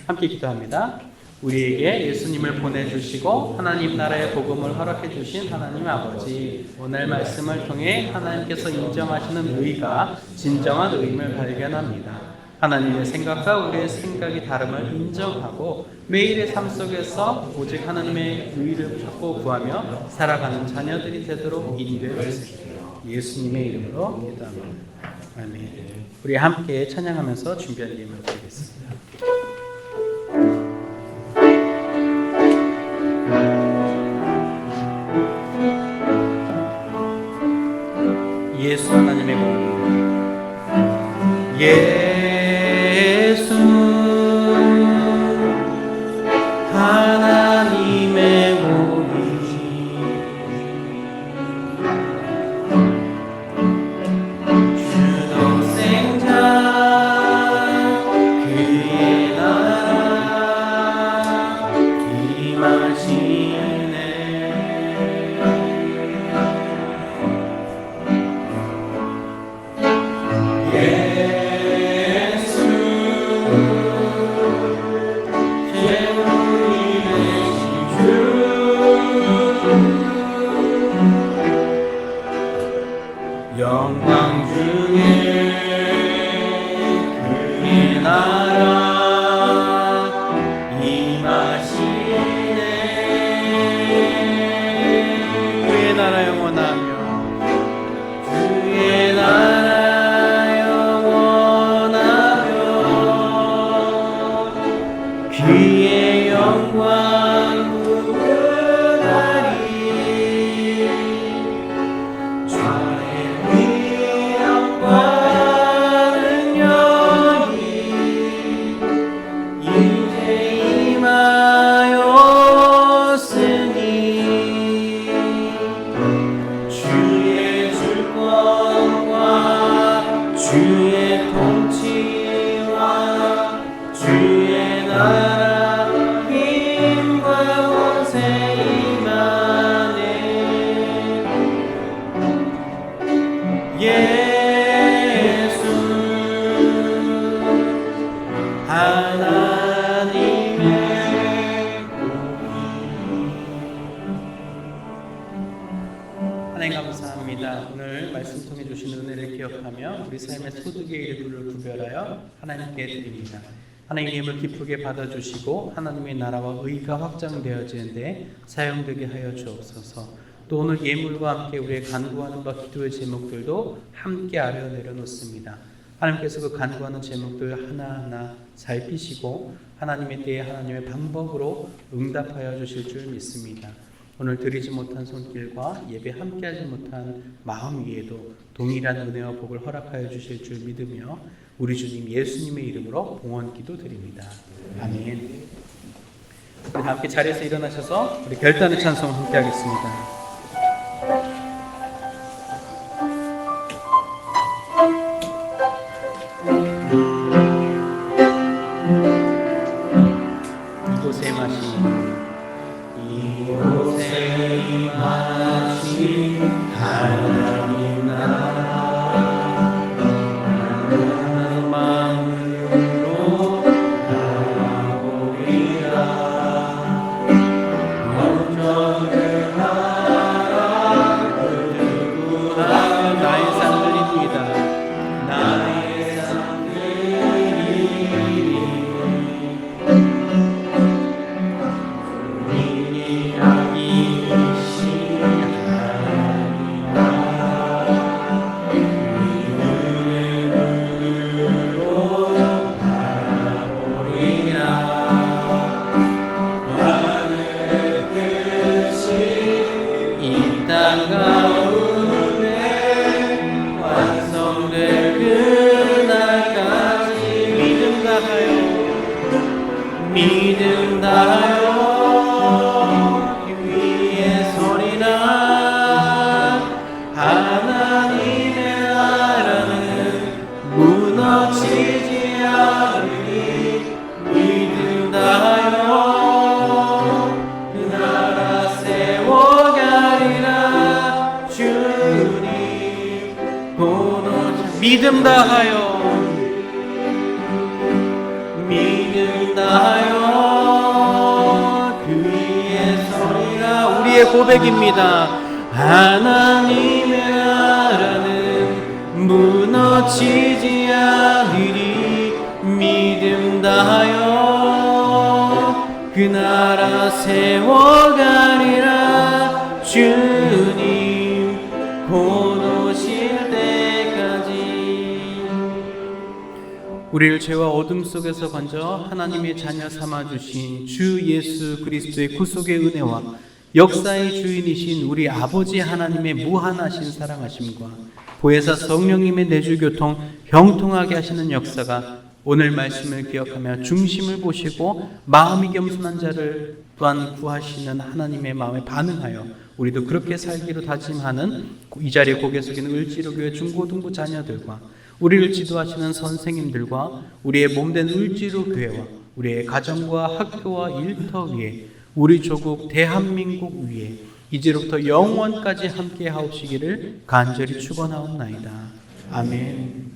함께 기도합니다. 우리에게 예수님을 보내주시고 하나님 나라의 복음을 허락해 주신 하나님 아버지, 오늘 말씀을 통해 하나님께서 인정하시는 의가 진정한 의임을 발견합니다. 하나님의 생각과 우리의 생각이 다름을 인정하고 매일의 삶 속에서 오직 하나님의 의를 찾고 구하며 살아가는 자녀들이 되도록 인도해 주세요. 예수님의 이름으로 기도합니다. 아멘. 우리 함께 찬양하면서 준비한 예물을 드리겠습니다. 예수 하나님의 몸, 예수 하나님의 몸이 주동생자 그의 주의 영광 무궁하리 주의 영광은 여기 이제 임하였으니 주의 주권과 주의 통치와 주의 나라 힘과 권세 임하네 예수 하나님의 하나님 감사합니다. 오늘 말씀 통해 주신 은혜를 기억하며 우리 삶의 소득의 일부를 구별하여 하나님께 드립니다. 하나님의 이름을 기쁘게 받아주시고 하나님의 나라와 의가 확장되어지는데 사용되게 하여 주옵소서. 또 오늘 예물과 함께 우리의 간구하는 바 기도의 제목들도 함께 아래로 내려놓습니다. 하나님께서 그 간구하는 제목들 하나하나 살피시고 하나님의 때에 하나님의 방법으로 응답하여 주실 줄 믿습니다. 오늘 드리지 못한 손길과 예배 함께하지 못한 마음 위에도 동일한 은혜와 복을 허락하여 주실 줄 믿으며 우리 주님 예수님의 이름으로 봉헌기도 드립니다. 아멘. 우리 함께 자리에서 일어나셔서 우리 결단의 찬송 함께하겠습니다. 이곳에 마신 하나님 나라 마음으로 바라보리라 원정을 하라 그 누구나 나의 삶들입니다. 나의 삶들이 믿음 다하여 위에 소리나 하나님의 나라는 무너지지 않으니 믿음 다하여 그 나라 세워가리라 주님 믿음 다하여 그 위에 서리라 우리의 고백입니다. 하나님의 나라는 무너지지 않으리 믿음 다하여 그 나라 세워가리라 주님 곧 오실 때까지. 우리를 죄와 어둠 속에서 건져 하나님의 자녀 삼아주신 주 예수 그리스도의 구속의 은혜와 역사의 주인이신 우리 아버지 하나님의 무한하신 사랑하심과 보혜사 성령님의 내주교통 형통하게 하시는 역사가 오늘 말씀을 기억하며 중심을 보시고 마음이 겸손한 자를 또한 구하시는 하나님의 마음에 반응하여 우리도 그렇게 살기로 다짐하는 이 자리에 고개 숙이는 을지로교회 중고등부 자녀들과 우리를 지도하시는 선생님들과 우리의 몸된 을지로교회와 우리의 가정과 학교와 일터 위에 우리 조국 대한민국 위에 이제로부터 영원까지 함께 하옵시기를 간절히 축원하옵나이다. 아멘.